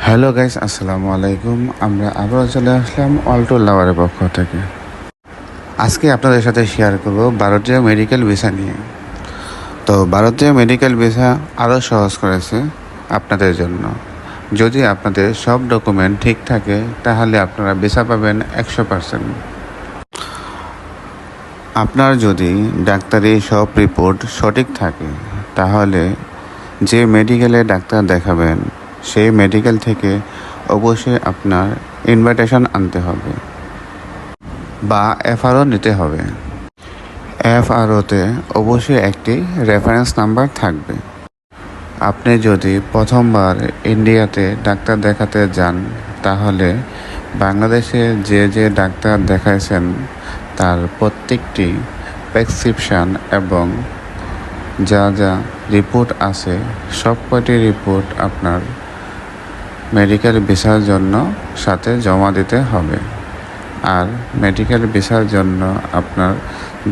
Hello guys, আসসালামু আলাইকুম। আমরা আবারও চলে আসলাম অল্টো লাভারের পক্ষ থেকে। আজকে আপনাদের সাথে শেয়ার করব ভারতীয় মেডিকেল ভিসা নিয়ে। তো ভারতীয় মেডিকেল ভিসা আরও সহজ করেছে আপনাদের জন্য। যদি আপনাদের সব ডকুমেন্ট ঠিক থাকে তাহলে আপনারা ভিসা পাবেন 100%। আপনার যদি ডাক্তারি সব রিপোর্ট সঠিক থাকে তাহলে যে মেডিকেলে ডাক্তার দেখাবেন সেই মেডিকেল থেকে অবশ্যই আপনার ইনভাইটেশন আনতে হবে বা এফআরও নিতে হবে। এফআরওতে অবশ্যই একটি রেফারেন্স নাম্বার থাকবে। আপনি যদি প্রথমবার ইন্ডিয়াতে ডাক্তার দেখাতে যান তাহলে বাংলাদেশে যে যে ডাক্তার দেখাইছেন তার প্রত্যেকটি প্রেসক্রিপশান এবং যা যা রিপোর্ট আছে সব কয়টি রিপোর্ট আপনার মেডিকেল ভিসার জন্য সাথে জমা দিতে হবে। আর মেডিকেল ভিসার জন্য আপনার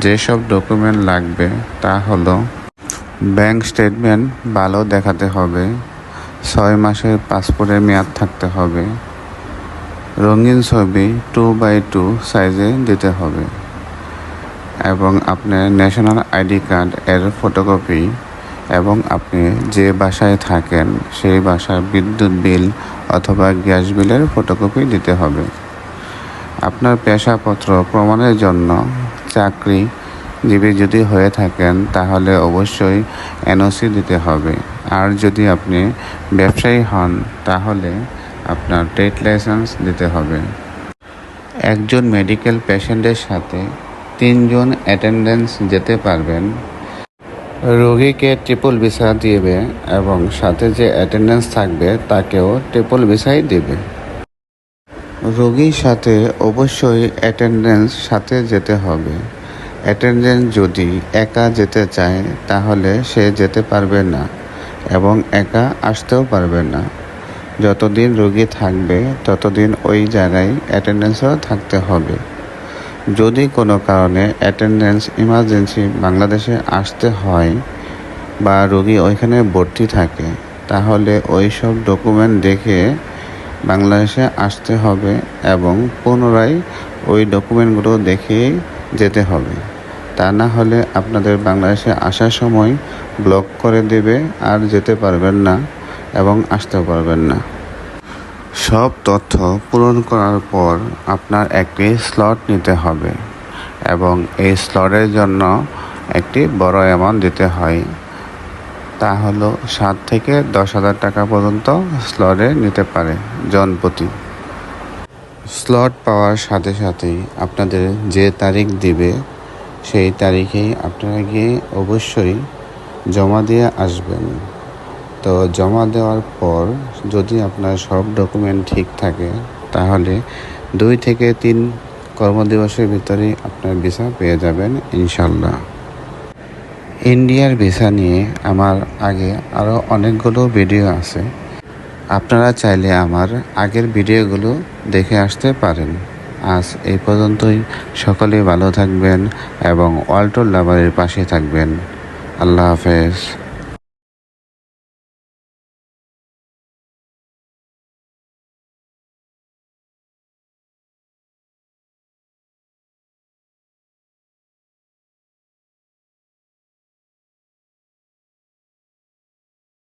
যেসব ডকুমেন্ট লাগবে তা হলো ব্যাংক স্টেটমেন্ট ভালো দেখাতে হবে, 6 মাসের পাসপোর্টের মেয়াদ থাকতে হবে, রঙিন ছবি 2x2 সাইজে দিতে হবে এবং আপনার ন্যাশনাল আইডি কার্ড এর ফটোকপি এবং আপনি যে বাসায় থাকেন সেই বাসার বিদ্যুৎ বিল অথবা গ্যাস বিলের ফটোকপি দিতে হবে। আপনার পেশাপত্র প্রমাণের জন্য চাকরিজীবী যদি হয়ে থাকেন তাহলে অবশ্যই এনওসি দিতে হবে। আর যদি আপনি ব্যবসায়ী হন তাহলে আপনার ট্রেড লাইসেন্স দিতে হবে। একজন মেডিকেল পেশেন্টের সাথে 3 জন অ্যাটেন্ডেন্স যেতে পারবেন। রোগীকে ট্রিপল ভিসা দিবে এবং সাথে যে অ্যাটেন্ডেন্স থাকবে তাকেও ট্রিপল ভিসাই দেবে। রোগীর সাথে অবশ্যই অ্যাটেন্ডেন্স সাথে যেতে হবে। অ্যাটেন্ডেন্স যদি একা যেতে চায় তাহলে সে যেতে পারবে না এবং একা আসতেও পারবে না। যতদিন রোগী থাকবে ততদিন ওই জায়গায় অ্যাটেন্ডেন্সও থাকতে হবে। যদি কোনো কারণে অ্যাটেন্ডেন্স ইমার্জেন্সি বাংলাদেশে আসতে হয় বা রোগী ওইখানে ভর্তি থাকে তাহলে ওই সব ডকুমেন্ট দেখে বাংলাদেশে আসতে হবে এবং পুনরায় ওই ডকুমেন্টগুলো দেখেই যেতে হবে। তা না হলে আপনাদের বাংলাদেশে আসার সময় ব্লক করে দেবে, আর যেতে পারবেন না এবং আসতে পারবেন না। সব তথ্য পূরণ করার পর আপনার একটি স্লট নিতে হবে এবং এই স্লটের জন্য একটি বড় অ্যামাউন্ট দিতে হয়। তা হলো 7 থেকে 10,000 টাকা পর্যন্ত স্লটে নিতে পারে জনপ্রতি। স্লট পাওয়ার সাথে সাথেই আপনাদের যে তারিখ দিবে সেই তারিখেই আপনারা গিয়ে অবশ্যই জমা দিয়ে আসবেন। তো জমা দেওয়ার পর যদি আপনার সব ডকুমেন্ট ঠিক থাকে তাহলে 2 থেকে 3 কর্মদিবসের ভিতরেই আপনার ভিসা পেয়ে যাবেন ইনশাল্লাহ। ইন্ডিয়ার ভিসা নিয়ে আমার আগে আরও অনেকগুলো ভিডিও আছে, আপনারা চাইলে আমার আগের ভিডিওগুলো দেখে আসতে পারেন। আজ এই পর্যন্তই। সকলে ভালো থাকবেন এবং অল্টো লাভারের পাশে থাকবেন। আল্লাহ হাফেজ।